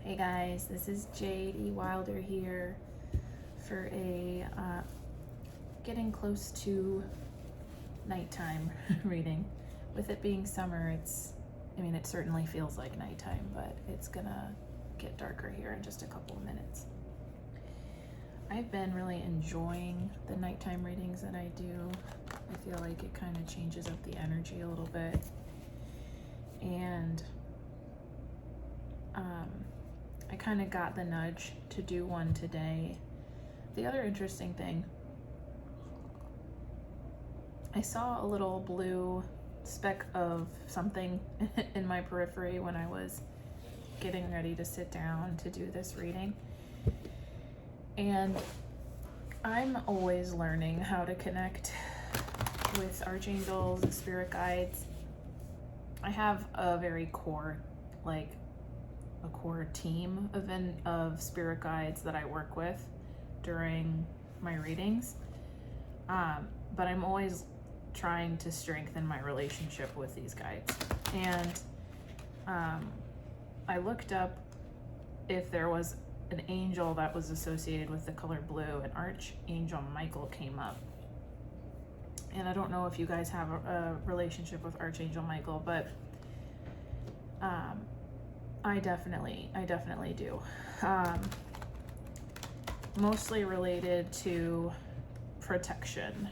Hey guys, this is Jade E. Wilder here for a getting close to nighttime reading. With it being summer, it certainly feels like nighttime, but it's gonna get darker here in just a couple of minutes. I've been really enjoying the nighttime readings that I do. I feel like it kind of changes up the energy a little bit. And I kind of got the nudge to do one today. The other interesting thing, I saw a little blue speck of something in my periphery when I was getting ready to sit down to do this reading. And I'm always learning how to connect with archangels and spirit guides. I have a very core team of spirit guides that I work with during my readings. But I'm always trying to strengthen my relationship with these guides. And I looked up if there was an angel that was associated with the color blue, and Archangel Michael came up. And I don't know if you guys have a relationship with Archangel Michael, but I definitely do. Mostly related to protection.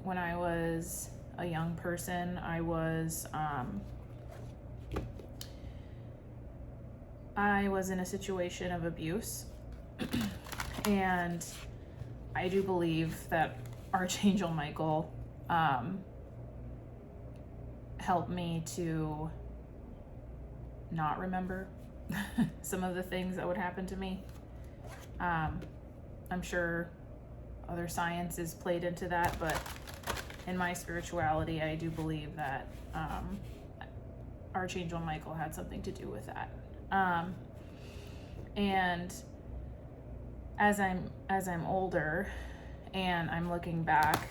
When I was a young person, I was in a situation of abuse, and I do believe that Archangel Michael helped me to not remember some of the things that would happen to me. I'm sure other sciences played into that, but in my spirituality, I do believe that Archangel Michael had something to do with that. And as I'm older and I'm looking back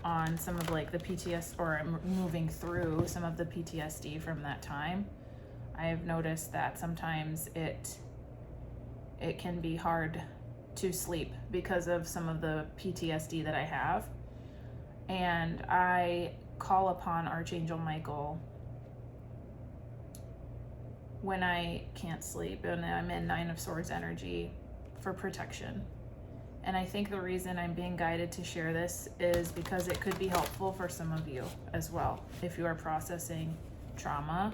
on some of the PTSD, or I'm moving through some of the PTSD from that time, I've noticed that sometimes it can be hard to sleep because of some of the PTSD that I have. And I call upon Archangel Michael when I can't sleep and I'm in Nine of Swords energy for protection. And I think the reason I'm being guided to share this is because it could be helpful for some of you as well if you are processing trauma.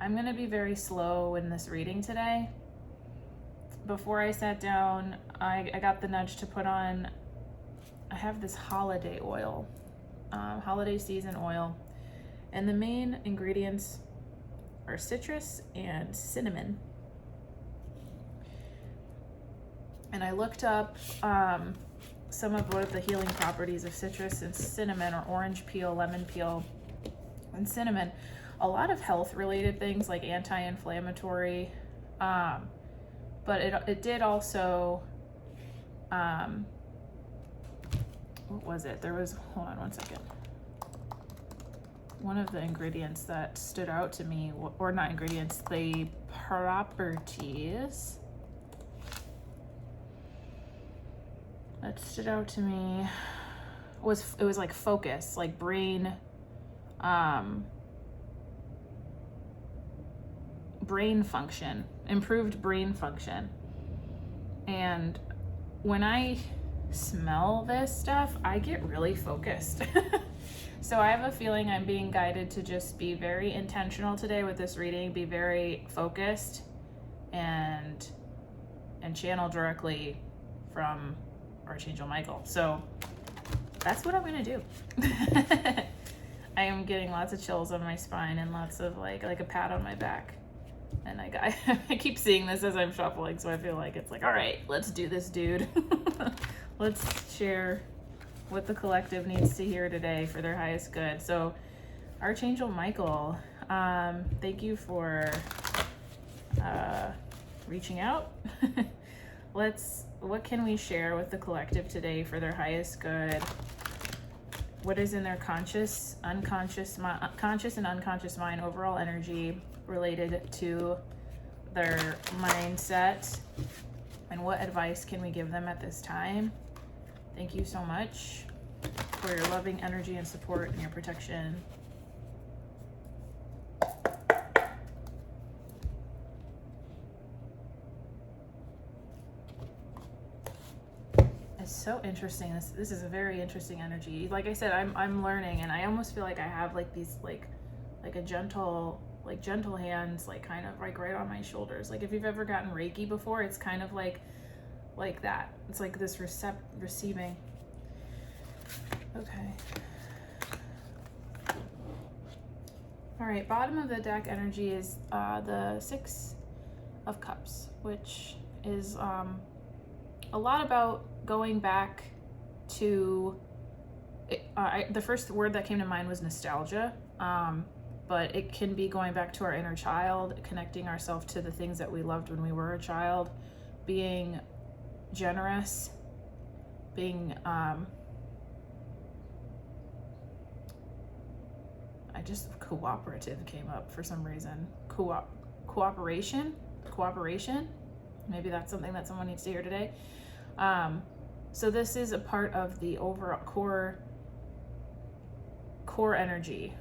I'm going to be very slow in this reading today. Before I sat down, I got the nudge to put on, I have this holiday oil, holiday season oil, and the main ingredients are citrus and cinnamon. And I looked up some of what the healing properties of citrus and cinnamon, or orange peel, lemon peel, and cinnamon. A lot of health related things like anti-inflammatory, but it did also, what was it? There was, hold on one second. One of the ingredients that stood out to me, or not ingredients, the properties that stood out to me was like focus, like brain, brain function, improved brain function. And when I smell this stuff, I get really focused. So I have a feeling I'm being guided to just be very intentional today with this reading, be very focused, and channel directly from Archangel Michael. So that's what I'm gonna do. I am getting lots of chills on my spine and lots of like a pat on my back. And I keep seeing this as I'm shuffling, so I feel like it's like, all right, let's do this, dude. Let's share what the collective needs to hear today for their highest good. So Archangel Michael, thank you for reaching out. What can we share with the collective today for their highest good? what is in their conscious, conscious and unconscious mind, overall energy related to their mindset, and what advice can we give them at this time? Thank you so much for your loving energy and support and your protection. It's so interesting. This is a very interesting energy. Like I said, I'm learning, and I almost feel like I have like these like a gentle hands, like kind of like right on my shoulders. Like if you've ever gotten Reiki before, it's kind of like that. It's like this receiving. Okay. All right, bottom of the deck energy is the 6 of Cups, which is a lot about going back to, the first word that came to mind was nostalgia, but it can be going back to our inner child, connecting ourselves to the things that we loved when we were a child, being generous, being, cooperative came up for some reason. Cooperation? Maybe that's something that someone needs to hear today. So this is a part of the overall core energy.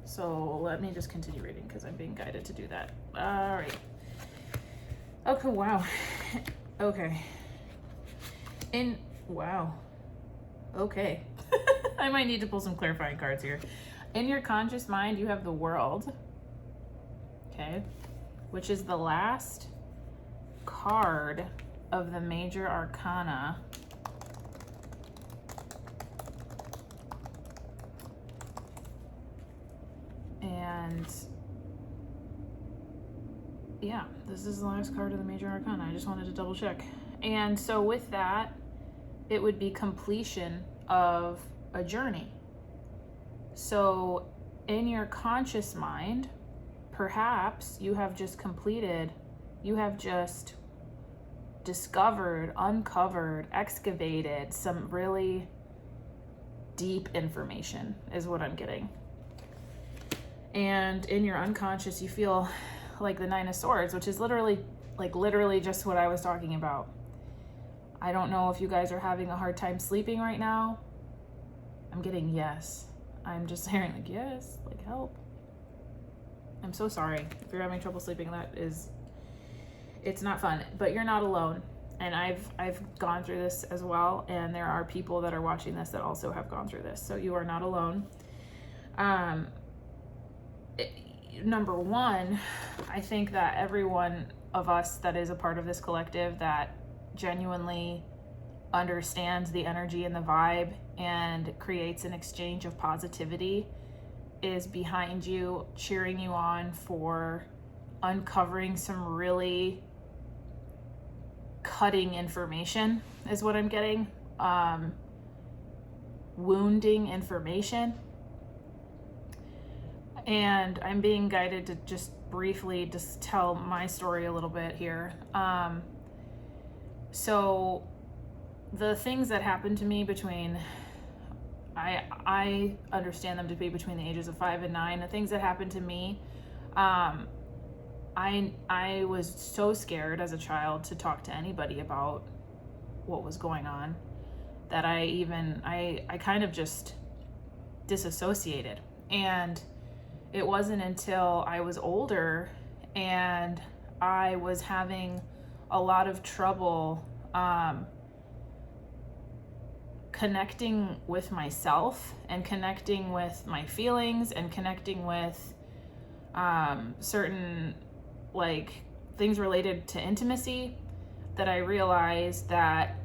So let me just continue reading because I'm being guided to do that. All right. Okay, wow. Okay. Wow. Okay. I might need to pull some clarifying cards here. In your conscious mind, you have the World, okay, which is the last card of the major arcana. And yeah, this is the last card of the major arcana. I just wanted to double check. And so with that, it would be completion of a journey. So in your conscious mind, perhaps you have just discovered, uncovered, excavated some really deep information is what I'm getting. And in your unconscious, you feel like the 9 of Swords, which is literally just what I was talking about. I don't know if you guys are having a hard time sleeping right now. I'm getting yes. I'm just hearing like, yes, like help. I'm so sorry if you're having trouble sleeping. It's not fun, but you're not alone. And I've gone through this as well. And there are people that are watching this that also have gone through this. So you are not alone. Number one, I think that every one of us that is a part of this collective that genuinely understands the energy and the vibe and creates an exchange of positivity is behind you, cheering you on for uncovering some really cutting information is what I'm getting. Wounding information. And I'm being guided to just briefly just tell my story a little bit here. So the things that happened to me between, I understand them to be between the ages of 5 and 9. The things that happened to me, I was so scared as a child to talk to anybody about what was going on that I kind of just disassociated. And it wasn't until I was older and I was having a lot of trouble connecting with myself and connecting with my feelings and connecting with certain like things related to intimacy, that I realized that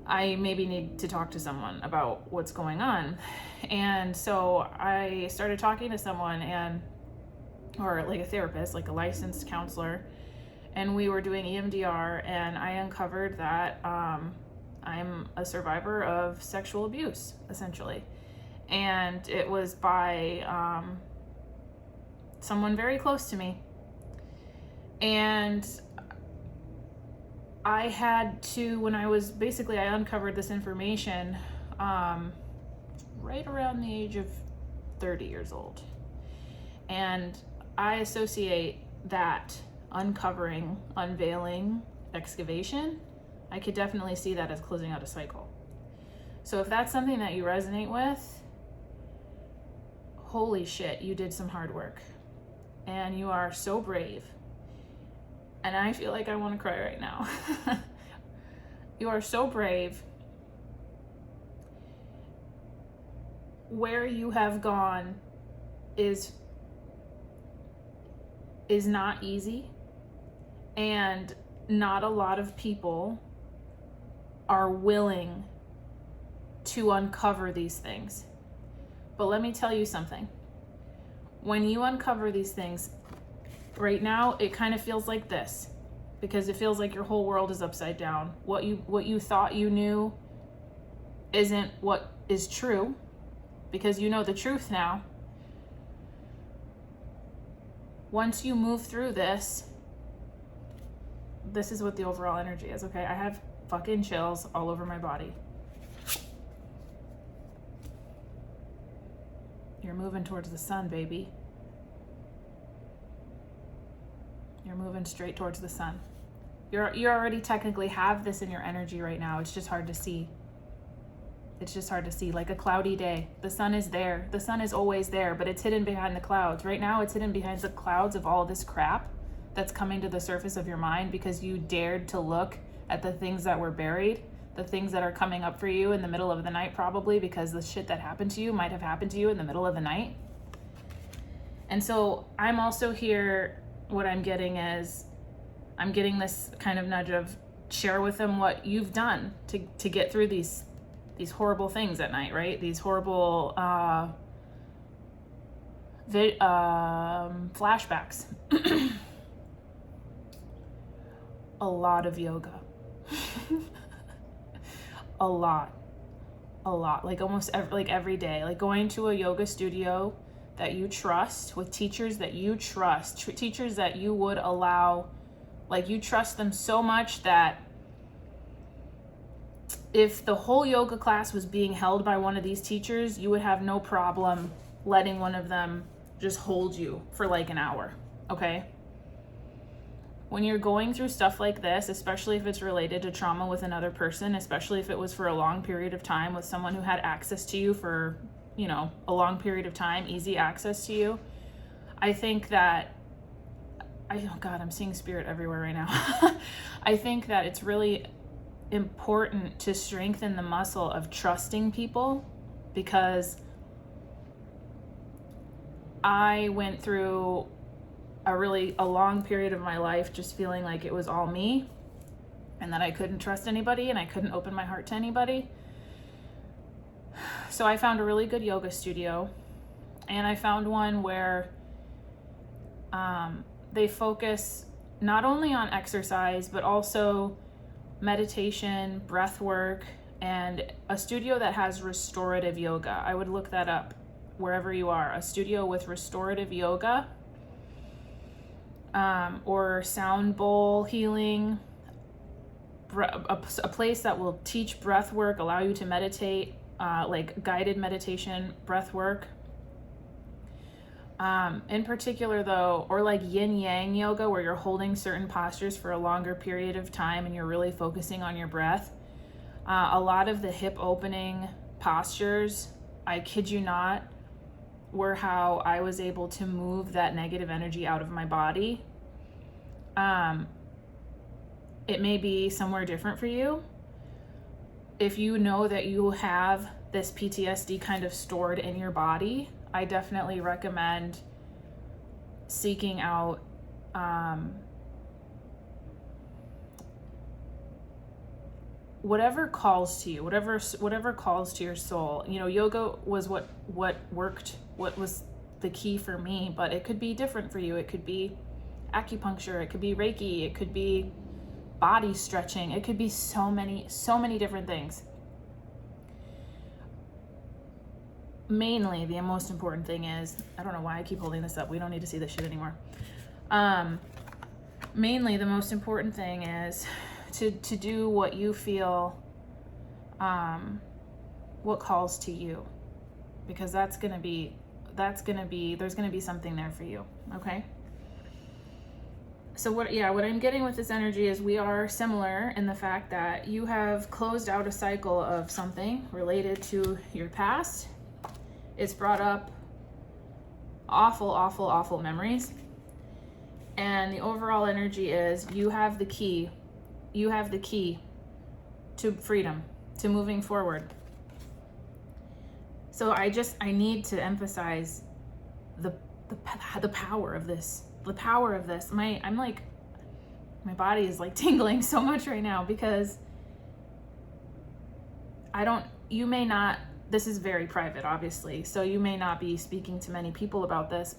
I maybe need to talk to someone about what's going on. And so I started talking to someone, or like a therapist, like a licensed counselor, and we were doing EMDR, and I uncovered that I'm a survivor of sexual abuse, essentially. And it was by someone very close to me. And I had to, I uncovered this information, right around the age of 30 years old. And I associate that uncovering, unveiling, excavation, I could definitely see that as closing out a cycle. So if that's something that you resonate with, holy shit, you did some hard work. And you are so brave. And I feel like I want to cry right now. You are so brave. Where you have gone is not easy, and not a lot of people are willing to uncover these things. But let me tell you something. When you uncover these things, right now it kind of feels like this, because it feels like your whole world is upside down. What you thought you knew isn't what is true, because you know the truth now. Once you move through this is what the overall energy is, okay? I have fucking chills all over my body. You're moving towards the sun, baby. You're moving straight towards the sun. You already technically have this in your energy right now. It's just hard to see. It's just hard to see, like a cloudy day. The sun is there. The sun is always there, but it's hidden behind the clouds. Right now, it's hidden behind the clouds of all this crap that's coming to the surface of your mind because you dared to look at the things that were buried, the things that are coming up for you in the middle of the night, probably because the shit that happened to you might have happened to you in the middle of the night. And so I'm also here, what I'm getting is, I'm getting this kind of nudge of share with them what you've done to get through these horrible things at night, right? These horrible flashbacks. A lot of yoga. a lot, like almost every day, like going to a yoga studio that you trust, with teachers that you trust, teachers that you would allow, like you trust them so much that if the whole yoga class was being held by one of these teachers, you would have no problem letting one of them just hold you for like an hour, okay? When you're going through stuff like this, especially if it's related to trauma with another person, especially if it was for a long period of time with someone who had access to you for, a long period of time, easy access to you, I think that, oh God, I'm seeing spirit everywhere right now. I think that it's really important to strengthen the muscle of trusting people, because I went through a long period of my life just feeling like it was all me and that I couldn't trust anybody and I couldn't open my heart to anybody. So I found a really good yoga studio, and I found one where they focus not only on exercise but also meditation, breath work, and a studio that has restorative yoga. I would look that up wherever you are. A studio with restorative yoga, or sound bowl healing, a place that will teach breath work, allow you to meditate, like guided meditation, breath work. In particular though, or like yin yang yoga, where you're holding certain postures for a longer period of time and you're really focusing on your breath. A lot of the hip opening postures, I kid you not, were how I was able to move that negative energy out of my body. It may be somewhere different for you. If you know that you have this PTSD kind of stored in your body, I definitely recommend seeking out whatever calls to you, whatever calls to your soul. Yoga was what worked, what was the key for me, but it could be different for you. It could be acupuncture, it could be Reiki, it could be body stretching, it could be so many different things. Mainly, the most important thing is, I don't know why I keep holding this up. We don't need to see this shit anymore. Mainly, the most important thing is to do what you feel, what calls to you. because there's going to be something there for you. Okay. So what I'm getting with this energy is we are similar in the fact that you have closed out a cycle of something related to your past. It's brought up awful memories. And the overall energy is you have the key to freedom, to moving forward. So I need to emphasize the power of this. The power of this. My body is like tingling so much right now because you may not, this is very private, obviously, so you may not be speaking to many people about this,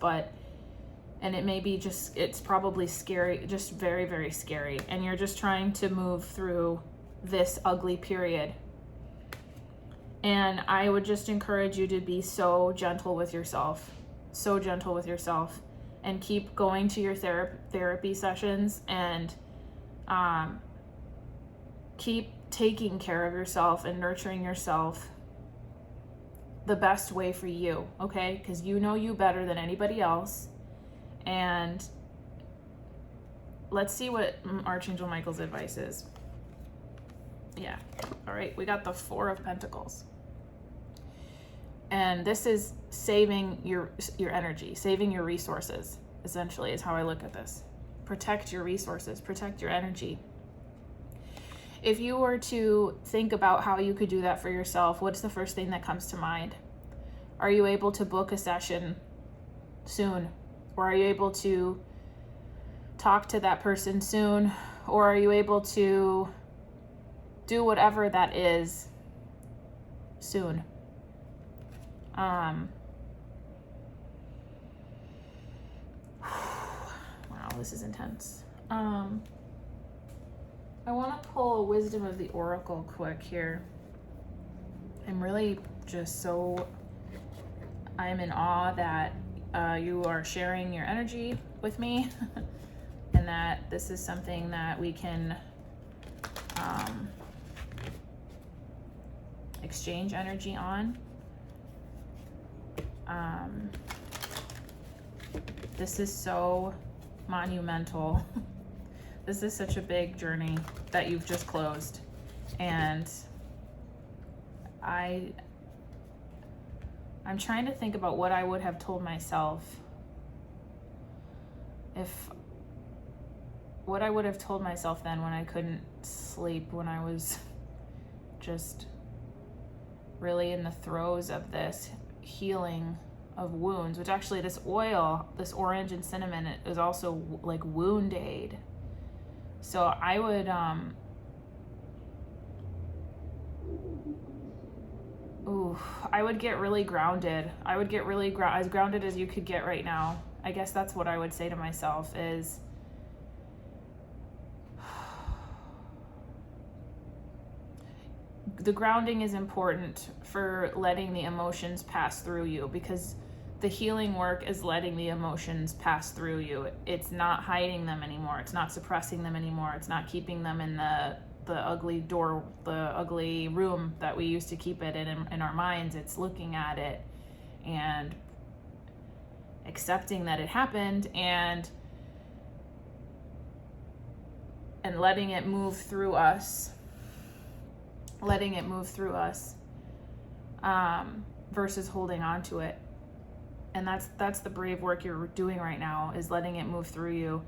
and it may be it's probably scary, just very, very scary, and you're just trying to move through this ugly period. And I would just encourage you to be so gentle with yourself, and keep going to your therapy sessions, and keep taking care of yourself and nurturing yourself the best way for you, okay? Because you know you better than anybody else. And let's see what Archangel Michael's advice is. Yeah. All right. We got the 4 of Pentacles. And this is saving your energy, saving your resources, essentially, is how I look at this. Protect your resources, protect your energy. If you were to think about how you could do that for yourself, what's the first thing that comes to mind? Are you able to book a session soon? Or are you able to talk to that person soon? Or are you able to do whatever that is soon? Wow, this is intense. I want to pull a wisdom of the oracle quick here. I'm really just I'm in awe that you are sharing your energy with me and that this is something that we can exchange energy on. This is so monumental. This is such a big journey that you've just closed. And I'm trying to think about what I would have told myself what I would have told myself then when I couldn't sleep, when I was just really in the throes of this healing of wounds, which actually this oil, this orange and cinnamon, it is also like wound aid. So I would I would get really grounded. I would get really as grounded as you could get right now. I guess that's what I would say to myself is the grounding is important for letting the emotions pass through you, because the healing work is letting the emotions pass through you. It's not hiding them anymore. It's not suppressing them anymore. It's not keeping them in the ugly room that we used to keep it in our minds. It's looking at it and accepting that it happened and letting it move through us. Versus holding on to it. And that's the brave work you're doing right now, is letting it move through you.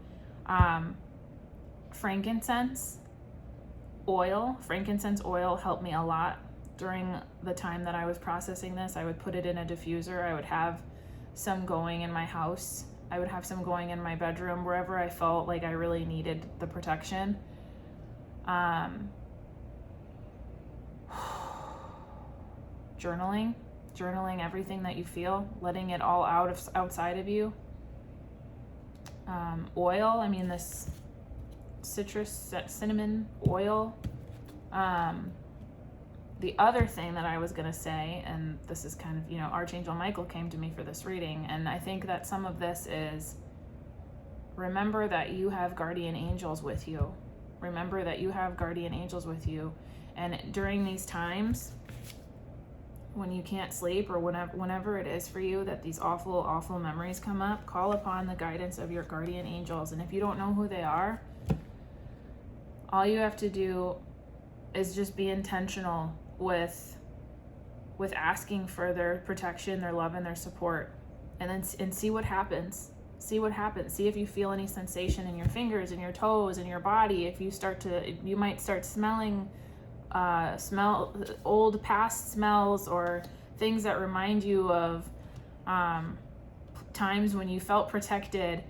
Frankincense oil helped me a lot during the time that I was processing this. I would put it in a diffuser. I would have some going in my house. I would have some going in my bedroom, wherever I felt like I really needed the protection. Journaling everything that you feel, letting it all outside of you. Oil, this citrus cinnamon oil. The other thing that I was going to say, and this is kind of, Archangel Michael came to me for this reading, and I think that some of this is, remember that you have guardian angels with you. And during these times, when you can't sleep, or whenever it is for you that these awful memories come up, call upon the guidance of your guardian angels. And if you don't know who they are, all you have to do is just be intentional with asking for their protection, their love, and their support, and see what happens. See what happens. See if you feel any sensation in your fingers, in your toes, in your body. If you might start smelling old past smells, or things that remind you of times when you felt protected.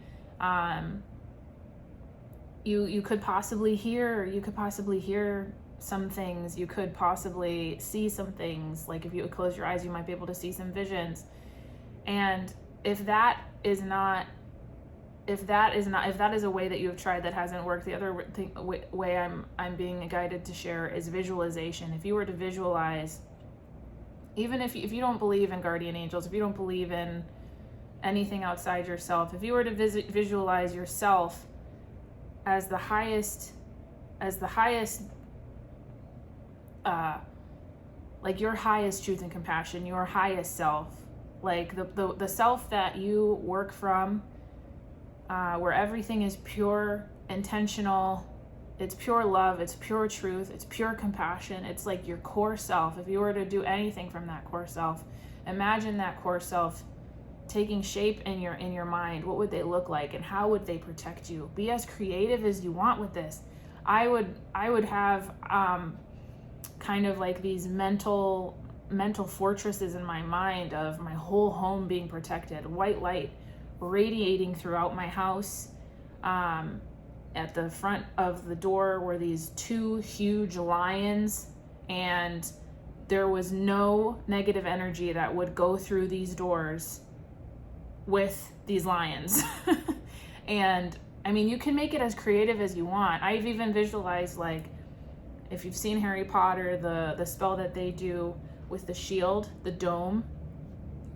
You could possibly hear some things. You could possibly see some things. Like if you would close your eyes, you might be able to see some visions. And if that is a way that you have tried that hasn't worked, the other way I'm being guided to share is visualization. If you were to visualize, even if you don't believe in guardian angels, if you don't believe in anything outside yourself, if you were to visualize yourself as the highest, like your highest truth and compassion, your highest self, like the self that you work from, where everything is pure, intentional, it's pure love, it's pure truth, it's pure compassion. It's like your core self. If you were to do anything from that core self, imagine that core self taking shape in your mind. What would they look like, and how would they protect you? Be as creative as you want with this. I would have kind of like these mental fortresses in my mind of my whole home being protected, white light radiating throughout my house. At the front of the door were these two huge lions, and there was no negative energy that would go through these doors with these lions. And I mean, you can make it as creative as you want. I've even visualized, like, if you've seen Harry Potter, the spell that they do with the shield, the dome,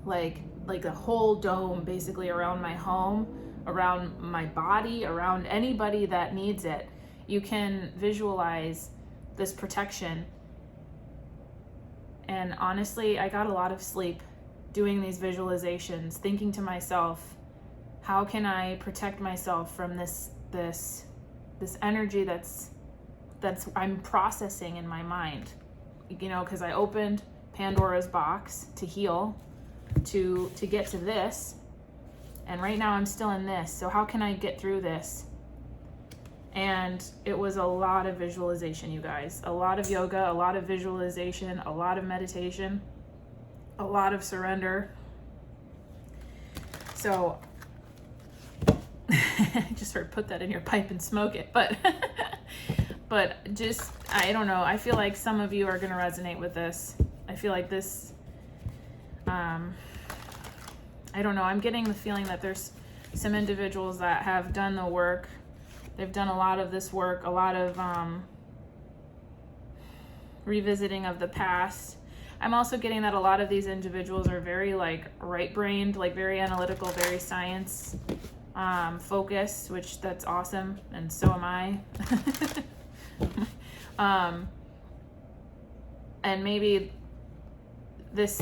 like a whole dome basically around my home, around my body, around anybody that needs it. You can visualize this protection. And honestly, I got a lot of sleep doing these visualizations, thinking to myself, how can I protect myself from this energy that's I'm processing in my mind? You know, because I opened Pandora's box to heal, to get to this, and right now I'm still in this. So how can I get through this? And it was a lot of visualization, you guys. A lot of yoga, a lot of visualization, a lot of meditation, a lot of surrender. So just sort of put that in your pipe and smoke it. But just, I don't know. I feel like some of you are going to resonate with this. I feel like this, I don't know. I'm getting the feeling that there's some individuals that have done the work. They've done a lot of this work, a lot of revisiting of the past. I'm also getting that a lot of these individuals are very like right-brained, like very analytical, very science focused, which that's awesome, and so am I. And maybe this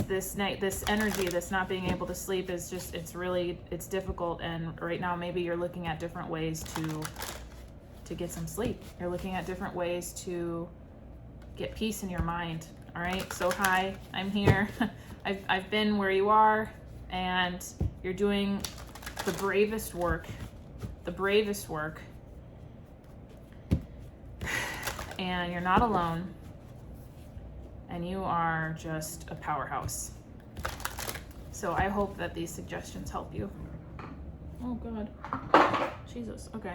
energy, this not being able to sleep is just, it's difficult, and right now maybe you're looking at different ways to get some sleep. You're looking at different ways to get peace in your mind. All right, so hi, I'm here. I've been where you are, and you're doing the bravest work, and you're not alone, and you are just a powerhouse. So I hope that these suggestions help you. Oh God, Jesus, okay.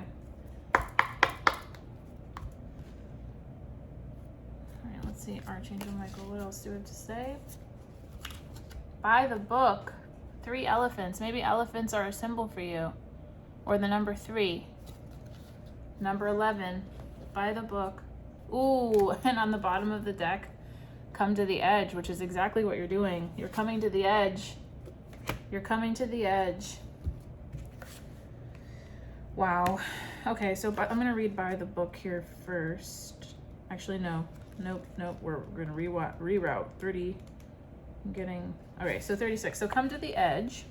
Let's see, Archangel Michael, what else do we have to say? Buy the book. 3 elephants. Maybe elephants are a symbol for you. Or the number 3. Number 11. Buy the book. Ooh, and on the bottom of the deck, come to the edge, which is exactly what you're doing. You're coming to the edge. You're coming to the edge. Wow. Okay, so I'm going to read Buy the book here first. Actually, no. Nope. We're going to reroute 30. Okay, so 36. So come to the edge.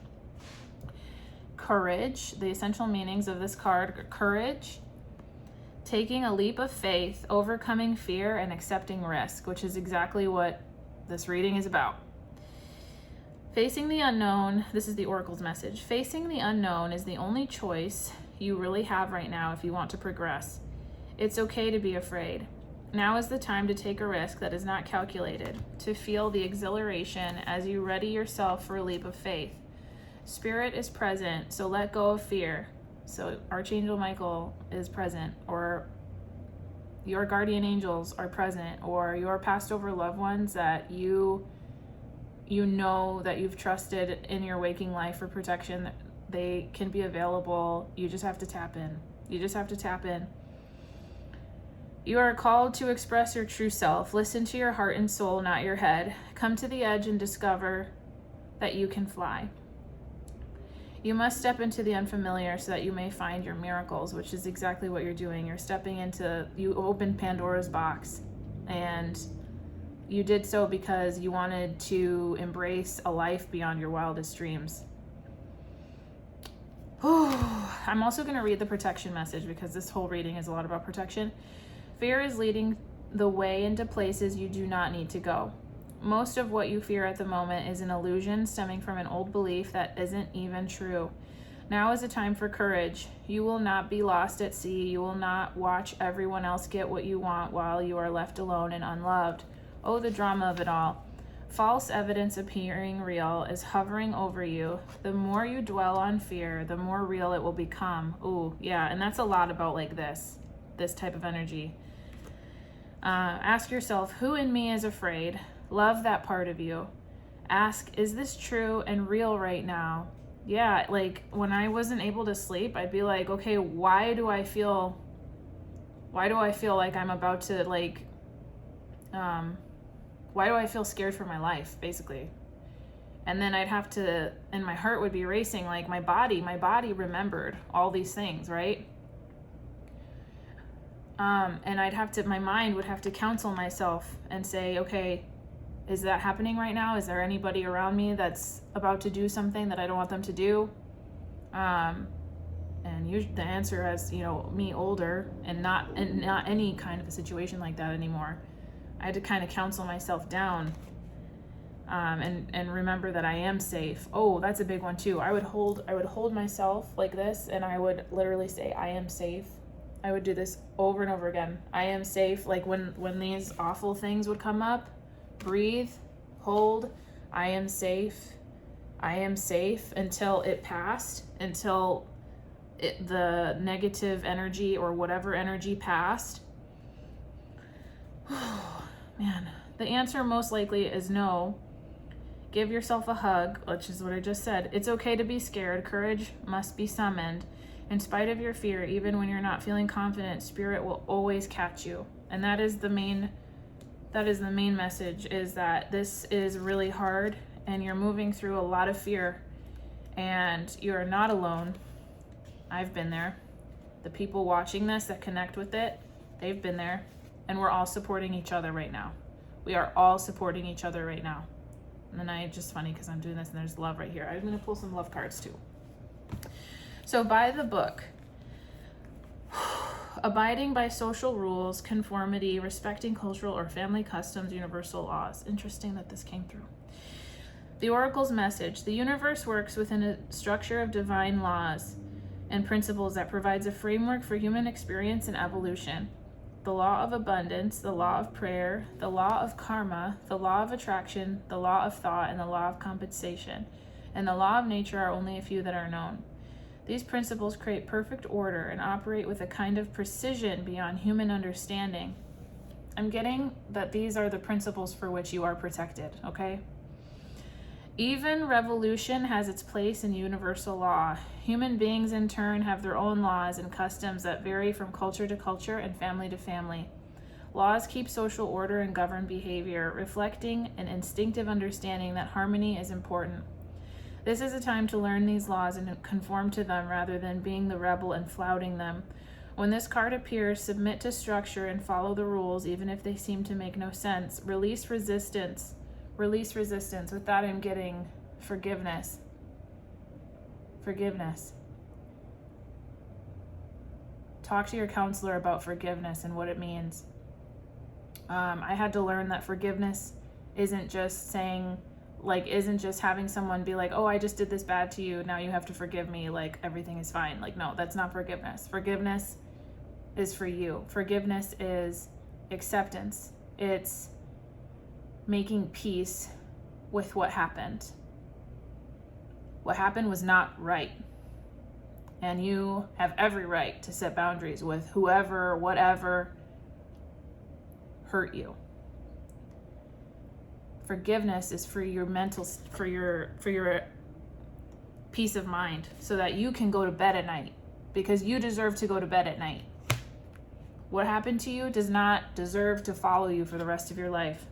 Courage, the essential meanings of this card: courage, taking a leap of faith, overcoming fear, and accepting risk, which is exactly what this reading is about. Facing the unknown, this is the Oracle's message. Facing the unknown is the only choice you really have right now if you want to progress. It's okay to be afraid. Now is the time to take a risk that is not calculated, to feel the exhilaration as you ready yourself for a leap of faith. Spirit is present, so let go of fear. So Archangel Michael is present, or your guardian angels are present, or your passed over loved ones that you know that you've trusted in your waking life for protection. They can be available. You just have to tap in. You are called to express your true self. Listen to your heart and soul, not your head. Come to the edge and discover that you can fly. You must step into the unfamiliar so that you may find your miracles, which is exactly what you're doing. You opened Pandora's box, and you did so because you wanted to embrace a life beyond your wildest dreams. I'm also going to read the protection message because this whole reading is a lot about protection. Fear is leading the way into places you do not need to go. Most of what you fear at the moment is an illusion stemming from an old belief that isn't even true. Now is a time for courage. You will not be lost at sea. You will not watch everyone else get what you want while you are left alone and unloved. Oh, the drama of it all. False evidence appearing real is hovering over you. The more you dwell on fear, the more real it will become. Ooh, yeah, and that's a lot about like this type of energy. Ask yourself, who in me is afraid? Love that part of you. Ask, is this true and real right now? Yeah, like when I wasn't able to sleep, I'd be like, okay, why do I feel like I'm about to why do I feel scared for my life, basically? And then I'd have to, and my heart would be racing, like my body remembered all these things, right? And my mind would have to counsel myself and say, okay, is that happening right now? Is there anybody around me that's about to do something that I don't want them to do? And usually the answer as, me older and not any kind of a situation like that anymore, I had to kind of counsel myself down, and remember that I am safe. Oh, that's a big one too. I would hold myself like this, and I would literally say, I am safe. I would do this over and over again. I am safe. Like when these awful things would come up, breathe, hold, I am safe until it passed, until the negative energy or whatever energy passed. Man, the answer most likely is no. Give yourself a hug, which is what I just said. It's okay to be scared. Courage must be summoned. In spite of your fear, even when you're not feeling confident, Spirit will always catch you. And that is the main message, is that this is really hard and you're moving through a lot of fear, and you're not alone. I've been there. The people watching this that connect with it, they've been there. And we're all supporting each other right now. We are all supporting each other right now. And then it's just funny because I'm doing this and there's love right here. I'm going to pull some love cards too. So by the book, abiding by social rules, conformity, respecting cultural or family customs, universal laws. Interesting that this came through. The Oracle's message: the universe works within a structure of divine laws and principles that provides a framework for human experience and evolution. The law of abundance, the law of prayer, the law of karma, the law of attraction, the law of thought, and the law of compensation, and the law of nature are only a few that are known. These principles create perfect order and operate with a kind of precision beyond human understanding. I'm getting that these are the principles for which you are protected, okay? Even revolution has its place in universal law. Human beings, in turn, have their own laws and customs that vary from culture to culture and family to family. Laws keep social order and govern behavior, reflecting an instinctive understanding that harmony is important. This is a time to learn these laws and conform to them rather than being the rebel and flouting them. When this card appears, submit to structure and follow the rules, even if they seem to make no sense. Release resistance. Release resistance. With that, I'm getting forgiveness. Forgiveness. Talk to your counselor about forgiveness and what it means. I had to learn that forgiveness isn't just isn't just having someone be like, oh, I just did this bad to you, now you have to forgive me, like everything is fine. Like, no, that's not forgiveness. Forgiveness is for you. Forgiveness is acceptance. It's making peace with what happened. What happened was not right. And you have every right to set boundaries with whoever, whatever hurt you. Forgiveness is for your mental, for your peace of mind, so that you can go to bed at night, because you deserve to go to bed at night. What happened to you does not deserve to follow you for the rest of your life.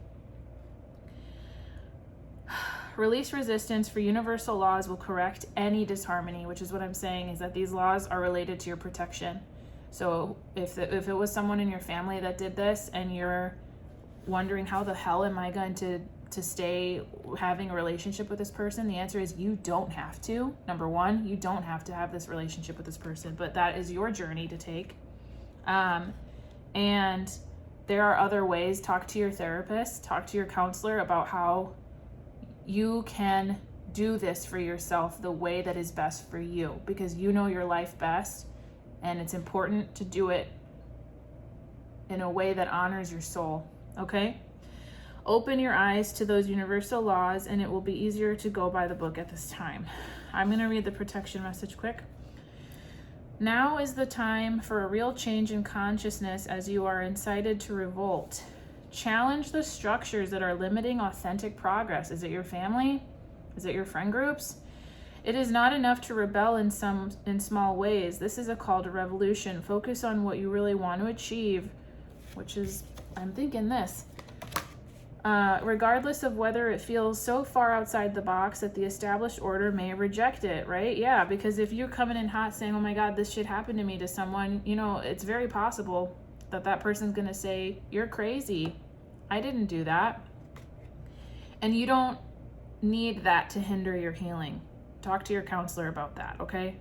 Release resistance, for universal laws will correct any disharmony, which is what I'm saying, is that these laws are related to your protection. So if it was someone in your family that did this and you're wondering how the hell am I going to stay having a relationship with this person, the answer is you don't have to. Number one, you don't have to have this relationship with this person, but that is your journey to take. And there are other ways. Talk to your therapist, talk to your counselor about how you can do this for yourself the way that is best for you, because you know your life best, and it's important to do it in a way that honors your soul, okay? Open your eyes to those universal laws, and it will be easier to go by the book at this time. I'm going to read the protection message quick. Now is the time for a real change in consciousness, as you are incited to revolt. Challenge the structures that are limiting authentic progress. Is it your family? Is it your friend groups? It is not enough to rebel in small ways. This is a call to revolution. Focus on what you really want to achieve, which is, I'm thinking this. Regardless of whether it feels so far outside the box that the established order may reject it, right? Yeah, because if you're coming in hot saying, oh my God, this shit happened to me, to someone, it's very possible that person's going to say, you're crazy. I didn't do that. And you don't need that to hinder your healing. Talk to your counselor about that, okay?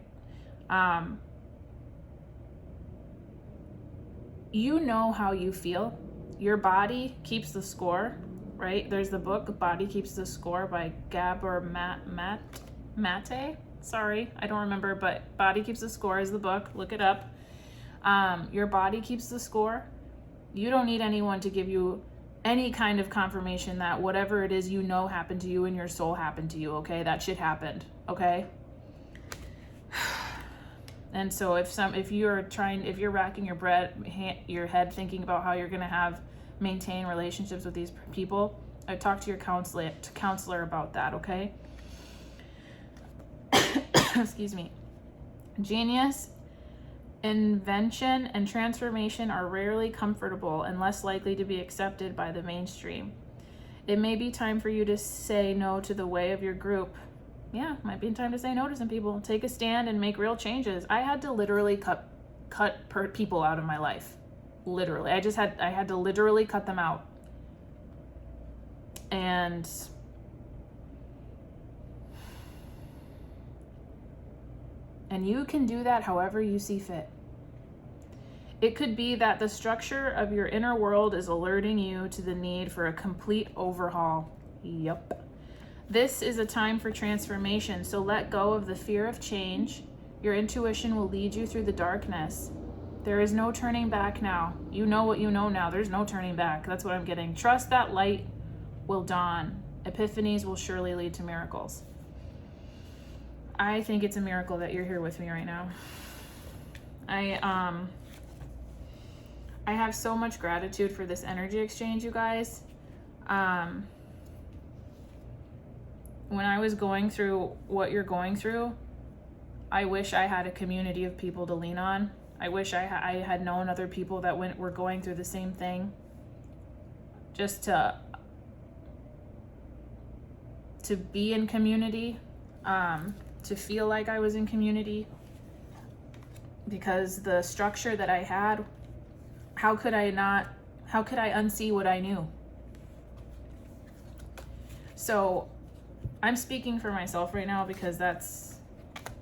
You know how you feel. Your body keeps the score, right? There's the book, Body Keeps the Score by Gabor Maté. Sorry, I don't remember, but Body Keeps the Score is the book. Look it up. Your body keeps the score. You don't need anyone to give you any kind of confirmation that whatever it is happened to you and your soul happened to you, okay? That shit happened, okay? And so if you're racking your head thinking about how you're gonna maintain relationships with these people, I talk to your counselor about that, okay? Excuse me. Genius, invention, and transformation are rarely comfortable and less likely to be accepted by the mainstream. It may be time for you to say no to the way of your group. Yeah, might be time to say no to some people. Take a stand and make real changes. I had to literally cut people out of my life. Literally. I had to literally cut them out. And you can do that however you see fit. It could be that the structure of your inner world is alerting you to the need for a complete overhaul. Yep. This is a time for transformation, so let go of the fear of change. Your intuition will lead you through the darkness. There is no turning back now. You know what you know now. There's no turning back. That's what I'm getting. Trust that light will dawn. Epiphanies will surely lead to miracles. I think it's a miracle that you're here with me right now. I have so much gratitude for this energy exchange, you guys. When I was going through what you're going through, I wish I had a community of people to lean on. I wish I had known other people that were going through the same thing, just to be in community, to feel like I was in community, because the structure that I had, how could I unsee what I knew? So I'm speaking for myself right now because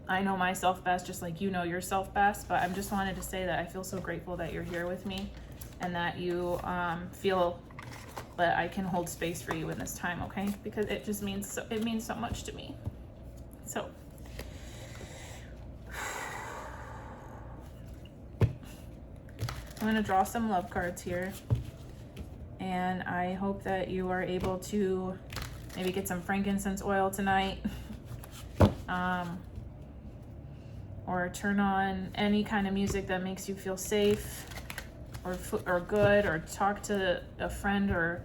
I know myself best, just like you know yourself best. But I just wanted to say that I feel so grateful that you're here with me, and that you feel that I can hold space for you in this time, okay? Because it just means so much to me. So I'm going to draw some love cards here, and I hope that you are able to maybe get some frankincense oil tonight, or turn on any kind of music that makes you feel safe or good, or talk to a friend or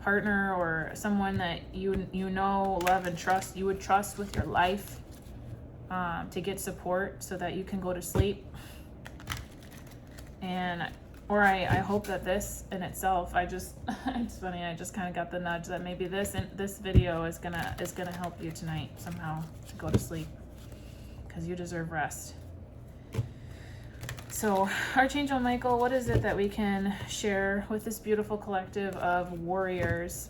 partner or someone that you know, love, and trust. You would trust with your life, to get support so that you can go to sleep. And I hope that this in itself, it's funny, I just kind of got the nudge that maybe this video is gonna help you tonight somehow to go to sleep, because you deserve rest. So Archangel Michael, what is it that we can share with this beautiful collective of warriors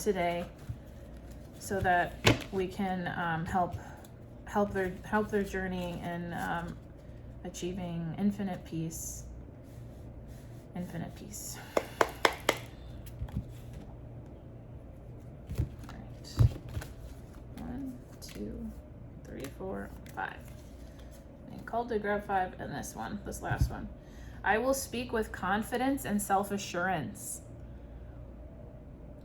today, so that we can help their journey in achieving infinite peace. Infinite peace. All right. 1, 2, 3, 4, 5. And called to grab 5, and this last one. I will speak with confidence and self-assurance.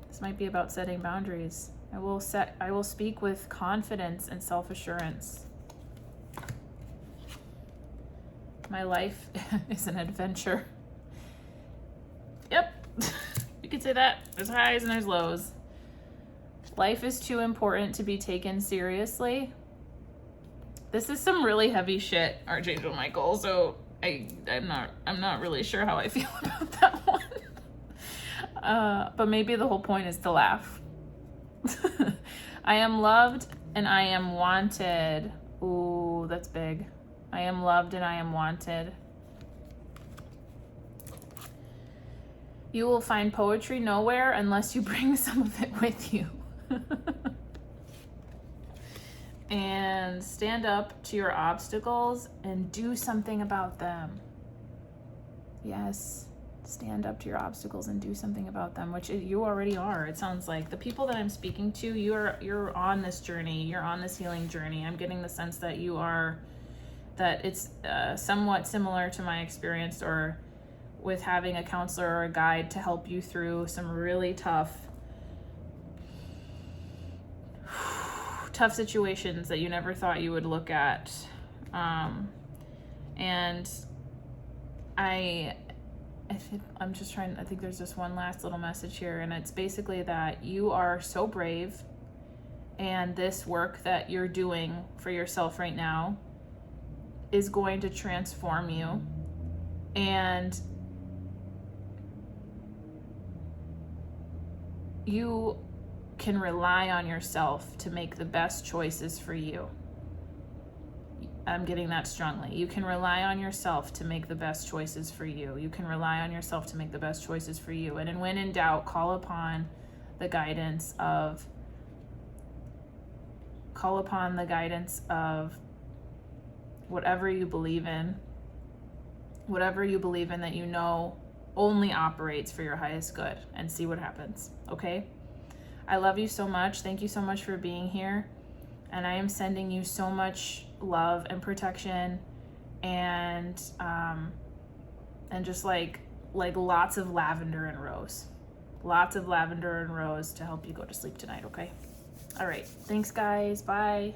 This might be about setting boundaries. I will speak with confidence and self-assurance. My life is an adventure. Yep, you could say that. There's highs and there's lows. Life is too important to be taken seriously. This is some really heavy shit, Archangel Michael. So I'm not really sure how I feel about that one. But maybe the whole point is to laugh. I am loved and I am wanted. Ooh, that's big. I am loved and I am wanted. You will find poetry nowhere unless you bring some of it with you. And stand up to your obstacles and do something about them. Yes, stand up to your obstacles and do something about them, which you already are. It sounds like the people that I'm speaking to, you're on this journey. You're on this healing journey. I'm getting the sense that that it's somewhat similar to my experience, or with having a counselor or a guide to help you through some really tough situations that you never thought you would look at. And I think there's just one last little message here, and it's basically that you are so brave, and this work that you're doing for yourself right now is going to transform you, and you can rely on yourself to make the best choices for you. I'm getting that strongly. You can rely on yourself to make the best choices for you. You can rely on yourself to make the best choices for you. And when in doubt, call upon the guidance of whatever you believe in that you know only operates for your highest good, and see what happens. Okay? I love you so much. Thank you so much for being here. And I am sending you so much love and protection, and just like lots of lavender and rose. Lots of lavender and rose to help you go to sleep tonight, okay? All right. Thanks, guys. Bye.